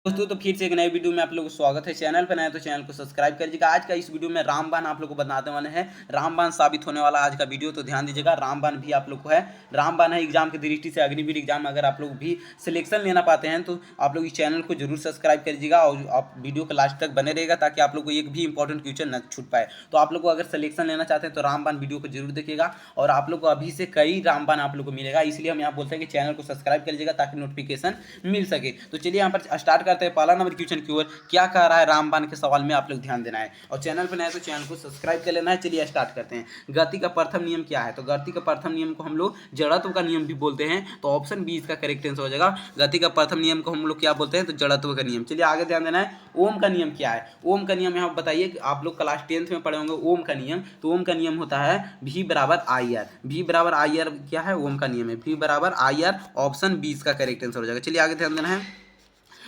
दोस्तों तो फिर से एक नए वीडियो में आप लोगों को स्वागत है। चैनल पर नए तो चैनल को सब्सक्राइब कर दीजिएगा। आज का इस वीडियो में रामबाण आप लोगों को बताने वाले हैं। रामबाण साबित होने वाला आज का वीडियो, तो ध्यान दीजिएगा। रामबाण भी आप लोग को है, रामबाण है एग्जाम की दृष्टि से, अग्निवीर एग्जाम अगर आप लोग भी सिलेक्शन लेना पाते हैं तो आप लोग इस चैनल को जरूर सब्सक्राइब कर दीजिएगा और आप वीडियो को लास्ट तक बने रहेगा ताकि आप लोग को एक भी इंपॉर्टेंट क्वेश्चन न छूट पाए। तो आप लोग को अगर सिलेक्शन लेना चाहते हैं तो रामबाण वीडियो को जरूर देखिएगा और आप लोग को अभी से कई रामबाण आप लोग को मिलेगा, इसलिए हम यहाँ बोलते हैं कि चैनल को सब्सक्राइब कर लीजिएगा ताकि नोटिफिकेशन मिल सके। तो चलिए यहाँ पर स्टार्ट करते हैं। पहला नंबर क्वेश्चन की ओर क्या कह रहा है रामबाण के सवाल में आप लोग ध्यान देना है और चैनल पर नए तो चैनल को सब्सक्राइब कर लेना है। चलिए स्टार्ट करते हैं। गति का प्रथम नियम क्या है? तो गति का प्रथम नियम को हम लोग जड़त्व का नियम भी बोलते हैं, तो ऑप्शन बी इसका करेक्ट आंसर हो जाएगा। गति का प्रथम नियम को हम लोग क्या बोलते हैं? तो जड़त्व का नियम। चलिए आगे ध्यान देना है। ओम का नियम क्या है? ओम का नियम यहाँ बताइए, आप लोग क्लास 10th में पढ़े होंगे ओम का नियम। तो ओम का नियम होता है V बराबर आई आर। V बराबर आई आर क्या है? ओम का नियम है। V बराबर आई आर, ऑप्शन बी इसका करेक्ट आंसर हो जाएगा। चलिए आगे ध्यान देना है।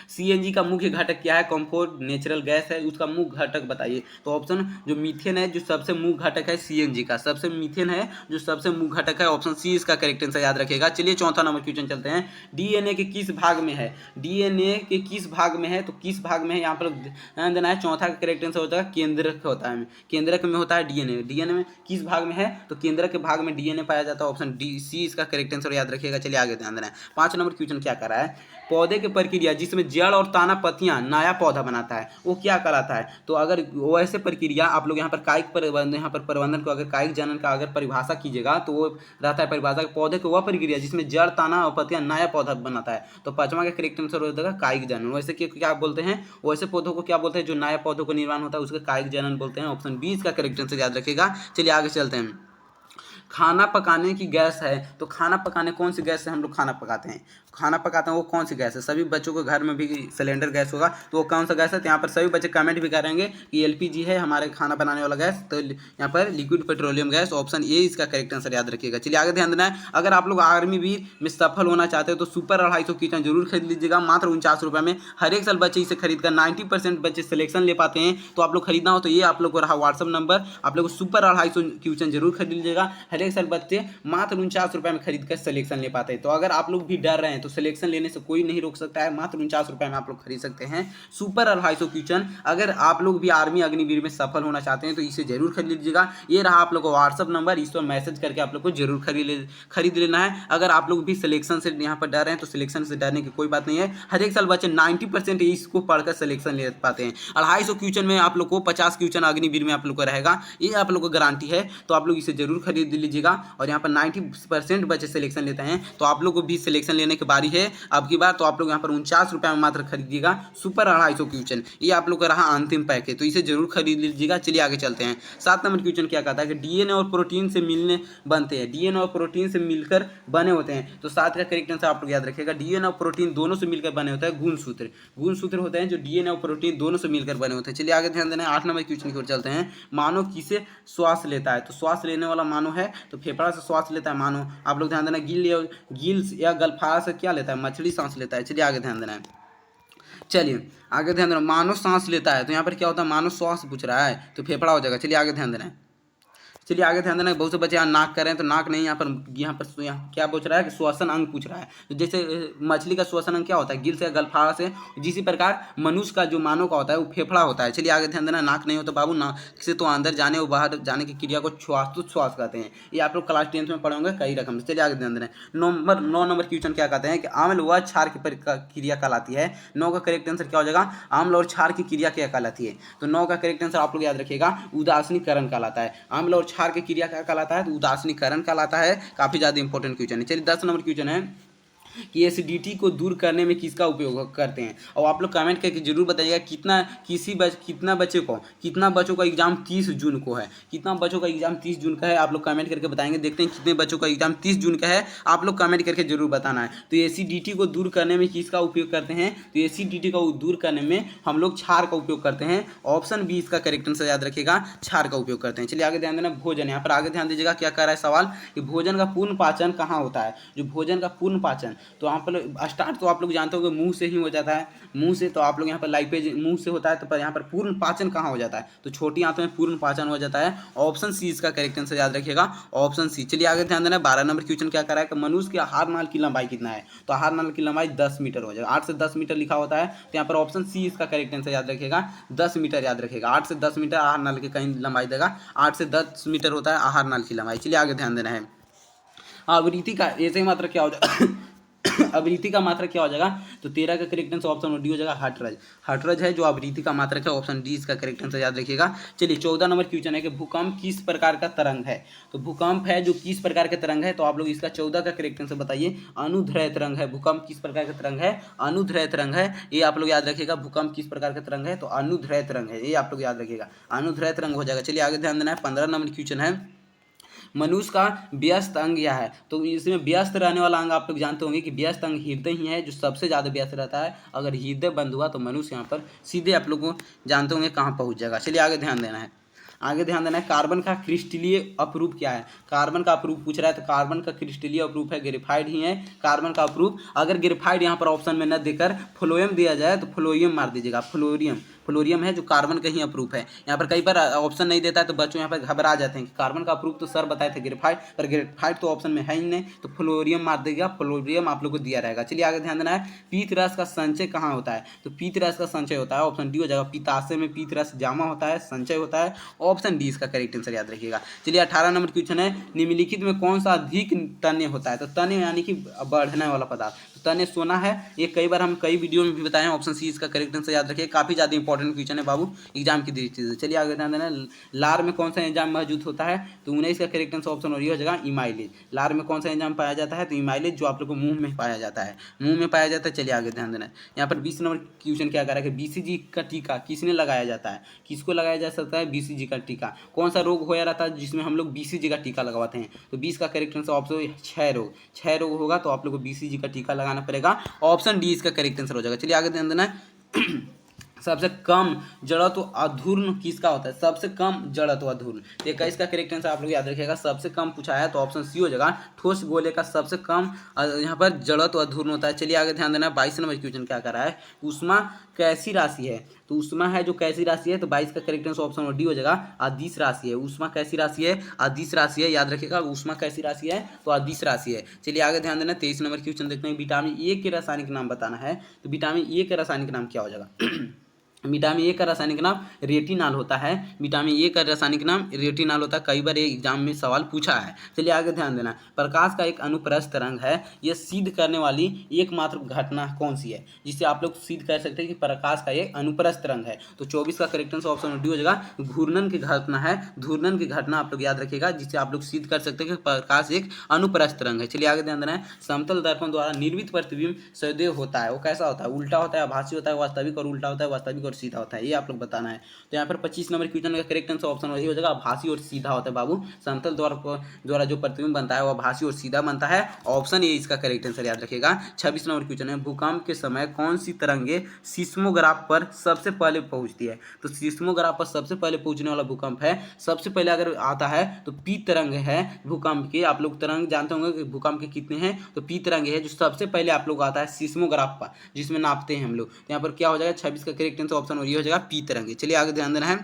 सीएनजी का मुख्य घटक क्या है? कंफर्ट नेचुरल गैस है, उसका मुख्य घटक बताइए। तो ऑप्शन जो मीथेन है जो सबसे मुख्य घटक है सीएनजी का, सबसे मीथेन है जो सबसे मुख्य घटक है, ऑप्शन सी इसका करेक्ट आंसर याद रखेगा। चलिए चौथा नंबर क्वेश्चन चलते हैं। डीएनए के किस भाग में है? डीएनए के किस भाग में है? तो किस भाग में है यहाँ पर ध्यान देना है। चौथा का करेक्ट आंसर होता है केंद्रक होता है, केंद्रक में होता है डीएनए। डीएनए में किस भाग में है? तो केंद्रक के भाग में डीएनए पाया जाता है, ऑप्शन डी सी इसका करेक्ट आंसर याद रखिएगा। चलिए आगे ध्यान देना है। 5 नंबर क्वेश्चन क्या कर रहा है? पौधे की प्रक्रिया जिसमें जड़ और ताना पत्तियां नया पौधा बनाता है वो क्या कहलाता है? तो अगर वो ऐसे प्रक्रिया आप लोग यहाँ पर कायिक प्रबंधन, यहाँ पर प्रबंधन को अगर कायिक जनन का अगर परिभाषा कीजिएगा तो वो रहता है परिभाषा पौधे को वह प्रक्रिया जिसमें जड़ ताना और पत्तियां नया पौधा बनाता है। तो 5वां का करेक्ट आंसर हो जाएगा कायिक जनन। वैसे क्या बोलते हैं? वैसे पौधों को क्या बोलते हैं? जो नया पौधों को निर्माण होता है उसका कायिक जनन बोलते हैं, ऑप्शन बी इसका करेक्ट आंसर याद रखिएगा। चलिए आगे चलते हैं। खाना पकाने की गैस है, तो खाना पकाने कौन सी गैस से हम लोग खाना पकाते हैं? खाना पकाते हैं वो कौन सी गैस है? सभी बच्चों को घर में भी सिलेंडर गैस होगा, तो वो कौन सा गैस है? तो यहाँ पर सभी बच्चे कमेंट भी करेंगे कि एलपीजी है हमारे खाना बनाने वाला गैस, तो यहाँ पर liquid petroleum gas, option A इसका करेक्ट आंसर याद रखिएगा। चलिए आगे ध्यान देना है। अगर आप लोग आर्मी भी में सफल होना चाहते हो तो सुपर 250 किचन जरूर खरीद लीजिएगा, मात्र 49 रुपये में। हर एक साल बच्चे इसे खरीदकर 90% बच्चे सिलेक्शन ले पाते हैं। तो आप लोग खरीदना हो तो ये आप लोग को रहा व्हाट्सअप नंबर, आप लोग सुपर 250 किचन जरूर खरीद लीजिएगा। हर एक साल बच्चे मात्र 49 रुपये में खरीद कर सिलेक्शन ले पाते हैं। तो अगर आप लोग भी डर रहे हैं तो सिलेक्शन लेने से कोई नहीं रोक सकता है, मात्र 49 रुपये में आप लोग खरीद सकते हैं सुपर 250 किचन। अगर आप लोग भी आर्मी अग्निवीर में सफल होना चाहते हैं तो इसे जरूर खरीद लीजिएगा। ये रहा आप लोग को व्हाट्सअप नंबर, इस पर मैसेज करके आप लोग को जरूर खरीद लेना है। अगर आप लोग भी सिलेक्शन से यहाँ पर डर रहे हैं तो सिलेक्शन से डरने की कोई बात नहीं है। हर एक साल बच्चे 90% इसको पढ़कर सिलेक्शन ले पाते हैं। 250 क्वेश्चन में आप लोग को 50 क्वेश्चन अग्निवीर में आप लोग को रहेगा, ये आप लोग को गारंटी है। तो आप लोग इसे जरूर खरीद लीजिएगा और यहाँ पर 90% बच्चे सिलेक्शन लेते हैं। तो आप लोग को भी सिलेक्शन लेने की बारी है अब की बार। तो आप लोग यहाँ पर 49 रुपये में मात्र खरीदिएगा सुपर 250 क्वेश्चन। ये आप लोग का रहा अंतिम पैकेज, तो इसे जरूर खरीद लीजिएगा। चलिए आगे चलते हैं। 7 नंबर क्वेश्चन क्या कहता है कि डीएनए और प्रोटीन से मिलने बनते हैं, डीएनए और प्रोटीन से मिलकर बने होते हैं। तो 7 का करेक्ट आंसर आप लोग याद रखिएगा। डीएनए और प्रोटीन दोनों से मिलकर बने होते हैं गुणसूत्र। गुणसूत्र होते हैं जो डीएनए और प्रोटीन दोनों से मिलकर बने होते हैं। चलिए आगे ध्यान देना है। 8 नंबर क्वेश्चन की ओर चलते हैं। मानव किसे श्वास लेता है? तो श्वास लेने वाला मानव है तो फेफड़ा से श्वास लेता है मानव। आप लोग ध्यान देना। गिल्स या गलफारा से क्या लेता है? मछली सांस लेता है। चलिए आगे ध्यान देना है। चलिए आगे ध्यान देना। मानव सांस लेता है तो यहाँ पर क्या होता है? मानव श्वास पूछ रहा है तो फेफड़ा हो जाएगा। चलिए आगे ध्यान देना है। चलिए आगे ध्यान देना। बहुत से बच्चे यहाँ नाक कर रहे हैं तो नाक नहीं, यहाँ पर क्या पूछ रहा है कि श्वसन अंग पूछ रहा है। तो जैसे मछली का श्वसन अंग क्या होता है? गिल से, गलफारा से। जिसी प्रकार मनुष्य का जो मानव का होता है वो फेफड़ा होता है। चलिए आगे ध्यान देना। नाक नहीं हो तो बाबू नाक से तो अंदर जाने और बाहर जाने की क्रिया को श्वास कहते हैं। ये आप लोग क्लास 10th में पढ़ोगे कई रकम से। चलिए आगे ध्यान देना। 9 नंबर क्वेश्चन क्या कहते हैं कि आम्ल व क्षार की क्रिया कहलाती है। 9 का करेक्ट आंसर क्या हो जाएगा? आम्ल और क्षार की क्रिया क्या कहलाती है? तो 9 का करेक्ट आंसर आप लोग याद रखिएगा उदासीनीकरण कहलाता है। आम्ल और क्षार की क्रिया क्या कहलाता है? तो उदासीनीकरण कहलाता है। काफी ज्यादा इंपॉर्टेंट क्वेश्चन है। चलिए 10 नंबर क्वेश्चन है कि एसिडिटी को दूर करने में किसका उपयोग करते हैं? और आप लोग कमेंट करके जरूर बताइएगा कितना बच्चों का एग्जाम 30 जून को है। कितना बच्चों का एग्जाम 30 जून का है आप लोग कमेंट करके बताएंगे। देखते हैं कितने बच्चों का एग्जाम 30 जून का है, आप लोग कमेंट करके जरूर बताना है। तो एसिडिटी को दूर करने में किसका उपयोग करते हैं? तो एसिडिटी को दूर करने में हम लोग क्षार का उपयोग करते हैं। ऑप्शन बी इसका करेक्ट आंसर याद रखिएगा, क्षार का उपयोग करते हैं। चलिए आगे ध्यान देना। भोजन, यहाँ पर आगे ध्यान दीजिएगा क्या कह रहा है सवाल कि भोजन का पूर्ण पाचन कहाँ होता है? जो भोजन का पूर्ण पाचन तो यहाँ पर स्टार्ट तो आप लोग जानते हो मुंह से ही हो जाता है, मुंह से। तो आप लोग यहाँ पर लाइपेज मुंह से होता है, तो पर यहाँ पर पूर्ण पाचन कहाँ हो जाता है, तो छोटी आंतों में पूर्ण पाचन हो जाता है। ऑप्शन सी इसका करेक्ट आंसर याद रखिएगा, ऑप्शन सी। चलिए आगे ध्यान देना, 12 नंबर क्वेश्चन क्या कर रहा है कि मनुष्य के आहार नाल की लंबाई कितना है, तो आहार नाल की लंबाई 10 मीटर हो जाएगा। 8 से 10 मीटर लिखा होता है, तो यहाँ पर ऑप्शन सी इसका करेक्ट आंसर याद रखिएगा, 10 मीटर याद रखिएगा। 8 से 10 मीटर आहार नाल की कहीं लंबाई देगा, 8 से 10 मीटर होता है आहार नाल की लंबाई। चलिए आगे ध्यान देना है। आवृत्ति का ऐसे ही मात्रा क्या हो जाएगा आवृत्ति का मात्रक क्या हो जाएगा, तो 13 का करेक्ट आंसर ऑप्शन डी हो जाएगा, हर्ट्ज। हर्ट्ज है जो आवृत्ति का मात्रक है, ऑप्शन डी इसका करेक्ट आंसर याद रखिएगा। चलिए 14 नंबर क्वेश्चन है कि भूकंप किस प्रकार का तरंग है, तो भूकंप है जो किस प्रकार का तरंग है, तो आप लोग इसका 14 का करेक्ट आंसर बताइए। अनुध्रय तरंग है। भूकंप किस प्रकार का तरंग है, अनुध्रय तरंग है, ये आप लोग याद रखिएगा। भूकंप किस प्रकार का तरंग है, तो अनुध्रय तरंग है, ये आप लोग याद रखिएगा, अनुध्रय तरंग हो जाएगा। चलिए आगे ध्यान देना है। 15 नंबर क्वेश्चन है, मनुष्य का व्यस्त अंग यह है, तो इसमें व्यस्त रहने वाला अंग आप लोग जानते होंगे कि व्यस्त अंग हृदय ही है जो सबसे ज़्यादा व्यस्त रहता है। अगर हृदय बंद हुआ तो मनुष्य यहाँ पर सीधे आप लोग को जानते होंगे कहाँ पहुँच जाएगा। चलिए आगे ध्यान देना है, आगे ध्यान देना है। कार्बन का क्रिस्टलीय अपरूप क्या है, कार्बन का अपरूप पूछ रहा है, तो कार्बन का क्रिस्टलीय अपरूप है ग्रेफाइड ही है कार्बन का अपरूप। अगर ग्रेफाइड यहाँ पर ऑप्शन में न देकर फ्लोएम दिया जाए तो फ्लोएम मार दीजिएगा, फ्लोरियम। फ्लोरियम है जो कार्बन का ही अप्रूफ है। यहाँ पर कई बार ऑप्शन नहीं देता है तो बच्चों यहाँ पर घबरा जाते हैं कि कार्बन का अप्रूफ तो सर बताए थे ग्रेफाइड, पर ग्रेफाइड तो ऑप्शन में है ही नहीं, तो फ्लोरियम मार देगा, फ्लोरियम आप लोग को दिया रहेगा। चलिए आगे ध्यान देना है। पीत रस का संचय कहाँ होता है, तो पीत रस का संचय होता है, ऑप्शन डी हो जाएगा, पित्ताशय में पीत रस जमा होता है, संचय होता है, ऑप्शन डी इसका करेक्ट आंसर याद रखिएगा। चलिए 18 नंबर क्वेश्चन है, निम्नलिखित में कौन सा अधिक तन्य होता है, तो तन्य यानी कि बढ़ने वाला पदार्थ, तो तन्य सोना है। ये कई बार हम कई वीडियो में भी बताए हैं, ऑप्शन सी इसका करेक्ट आंसर याद रखिए, काफी ज्यादा इंपॉर्टेंट क्वेश्चन है बाबू एग्जाम की दृष्टि से। चलिए आगे ध्यान देना, लार में कौन सा एंजाइम मौजूद होता है, तो 19 का करेक्ट आंसर ऑप्शन और ये हो जाएगा इमाइलेज। लार में कौन सा एंजाइम पाया जाता है, तो इमाइलेज जो आप लोग को मुंह में पाया जाता है, मुंह में पाया जाता है। चलिए आगे ध्यान देना, यहाँ पर 20 नंबर क्वेश्चन क्या कर रहा है कि बीसीजी का टीका किसने लगाया जाता है, किसको लगाया जा सकता है बीसीजी का टीका, कौन सा रोग हो रहा था जिसमें हम लोग बीसीजी का टीका लगवाते हैं, तो 20 का करेक्ट आंसर ऑप्शन क्षय रोग होगा, तो आप लोग को बीसीजी का टीका लगाना पड़ेगा, ऑप्शन डी इसका करेक्ट आंसर हो जाएगा। चलिए आगे ध्यान देना है। सबसे कम जड़त्व अधूर्ण किसका होता है, सबसे कम जड़त्व अधूर्ण, तो 21 का करेक्ट आंसर आप लोग याद रखिएगा, सबसे कम पूछा है तो ऑप्शन सी हो जाएगा। ठोस गोले का सबसे कम यहाँ पर जड़त्व अधूर्ण होता है। चलिए आगे ध्यान देना, 22 नंबर क्वेश्चन क्या कर रहा है, ऊष्मा कैसी राशि है, तो ऊष्मा है जो कैसी राशि है, तो 22 का करेक्ट आंसर ऑप्शन डी हो जाएगा, अदिश राशि है। ऊष्मा कैसी राशि है, अदिश राशि है, याद रखिएगा, ऊष्मा कैसी राशि है, तो अदिश राशि है। चलिए आगे ध्यान देना, 23 नंबर क्वेश्चन देखते हैं, विटामिन ए के रासायनिक नाम बताना है, तो विटामिन ए का रासायनिक नाम क्या हो जाएगा विटामिन ए का रासायनिक नाम रेटिनॉल होता है, विटामिन ए का रासायनिक नाम रेटिनॉल होता है, कई बार एग्जाम में सवाल पूछा है। चलिए आगे ध्यान देना, प्रकाश का एक अनुप्रस्थ तरंग है, यह सिद्ध करने वाली एकमात्र घटना कौन सी है, जिससे आप लोग सिद्ध कर सकते हैं कि प्रकाश का एक अनुप्रस्थ तरंग है, तो 24 का करेक्ट आंसर ऑप्शन डी हो जाएगा, घूर्णन की घटना है, घूर्णन की घटना आप लोग याद रखिएगा, जिससे आप लोग सिद्ध कर सकते हैं कि प्रकाश एक अनुप्रस्थ तरंग है। चलिए आगे ध्यान देना है, समतल दर्पण द्वारा निर्मित प्रतिबिंब सदैव होता है, वो कैसा होता है, उल्टा होता है, आभासी होता है, वास्तविक और उल्टा होता है, वास्तविक और सीधा होता है, ये आप लोग बताना है। तो यहाँ पर 25 नंबर क्वेश्चन का करेक्ट आंसर ऑप्शन वही हो जाएगा, आभासी और सीधा होता है बाबू, समतल द्वारा जो प्रतिबिंब बनता है वो आभासी और सीधा बनता है, ऑप्शन ए इसका करेक्ट आंसर याद रखिएगा। 26 नंबर क्वेश्चन है, भूकंप के समय कौन सी तरंगे सिस्मोग्राफ पर सबसे पहले पहुंचती है, तो सिस्मोग्राफ पर सबसे पहले पहुंचने वाला भूकंप है, सबसे पहले अगर आता है तो पी तरंग है भूकंप के, आप लोग तरंग जानते होंगे कि भूकंप के कितने हैं, तो पी तरंग है जो सबसे पहले आप लोग आता है सिस्मोग्राफ पर, जिसमें नापते हैं हम लोग, तो यहाँ पर क्या हो जाएगा 26 का करेक्ट आंसर ऑप्शन और ये हो जाएगा पी तरंगे। चलिए आगे ध्यान देना है,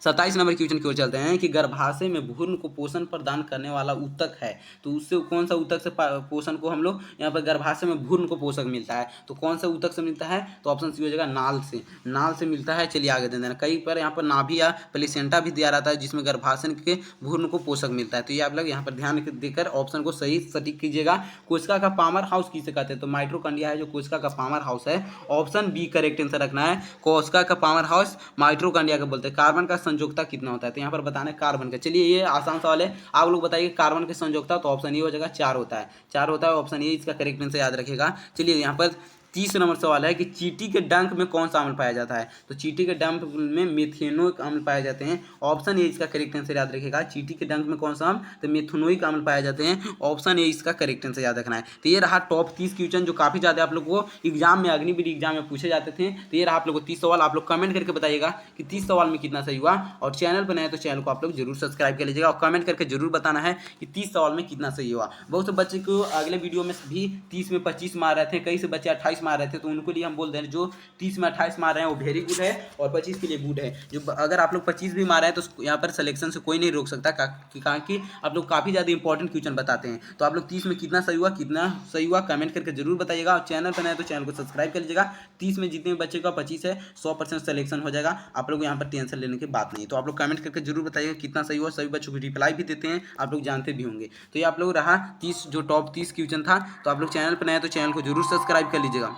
27 नंबर क्वेश्चन की ओर चलते हैं कि गर्भाशय में भ्रूण को पोषण प्रदान करने वाला ऊतक है, तो उससे कौन सा ऊतक से पोषण को हम लोग यहाँ पर गर्भाशय में भ्रूण को पोषक मिलता है, तो कौन सा ऊतक से मिलता है, तो ऑप्शन सी हो जाएगा नाल से, नाल से मिलता है। चलिए आगे दे देना, कई पर यहाँ पर नाभि या प्लेसेंटा भी दिया रहता है जिसमें गर्भाशय के भ्रूण को पोषक मिलता है, तो ये आप लोग यहाँ पर ध्यान देकर ऑप्शन को सही सटीक कीजिएगा। कोशिका का पावर हाउस किसे कहते हैं, तो माइटोकॉन्ड्रिया है जो कोशिका का पावर हाउस है, ऑप्शन बी करेक्ट आंसर रखना है, कोशिका का पावर हाउस माइटोकॉन्ड्रिया का बोलते हैं। कार्बन का संयोजकता कितना होता है, तो यहाँ पर बताना है कार्बन का, चलिए ये आसान सवाल है, आप लोग बताइए कार्बन के संयोजकता, तो ऑप्शन ए हो जाएगा 4 होता है, 4 होता है, ऑप्शन ए इसका करेक्ट आंसर याद रखिएगा। चलिए यहाँ पर 30 नंबर सवाल है कि चींटी के डंक में कौन सा अम्ल पाया जाता है। तो चींटी के डंक में मेथेनोइक अम्ल पाए जाते हैं। ऑप्शन ए इसका करेक्ट आंसर याद रखिएगा। चींटी के डंक में कौन सा अम्ल, तो मेथेनोइक अम्ल पाए जाते हैं। ऑप्शन ए इसका करेक्ट आंसर याद रखना है। तो ये रहा टॉप 30 क्वेश्चन जो काफी ज्यादा आप लोग को एग्जाम में, अग्निवीर एग्जाम में पूछे जाते थे। तो ये रहा आप लोग को 30 सवाल। आप लोग कमेंट करके बताइएगा कि 30 सवाल में कितना सही हुआ। और चैनल पर नए तो चैनल को आप लोग जरूर सब्सक्राइब कर लीजिएगा और कमेंट करके जरूर बताना है कि 30 सवाल में कितना सही हुआ। बहुत से बच्चे को अगले वीडियो में भी 30 में 25 मार रहे थे, कई से बच्चे 28 मार रहे थे। तो उनको लिए हम बोल रहे हैं जो 30 में 28 मार रहे हैं वो वेरी गुड है और 25 के लिए गुड है। जो अगर आप लोग 25 भी मार रहे हैं तो यहाँ पर सिलेक्शन से कोई नहीं रोक सकता, कहा कि आप लोग काफ़ी ज़्यादा इंपॉर्टेंट क्वेश्चन बताते हैं। तो आप लोग 30 में कितना सही हुआ कमेंट करके जरूर बताइएगा। और चैनल पर नए तो चैनल को सब्सक्राइब कर लीजिएगा। 30 में जितने बच्चे का 25 है 100% सिलेक्शन हो जाएगा। आप लोग यहाँ पर टेंशन लेने की बात नहीं। तो आप लोग कमेंट करके जरूर बताइएगा कितना सही हुआ। सभी बच्चों को रिप्लाई भी देते हैं, आप लोग जानते भी होंगे। तो ये आप लोग रहा 30 जो टॉप 30 क्वेश्चन था। तो आप लोग चैनल पर नए तो चैनल को जरूर सब्सक्राइब कर लीजिएगा।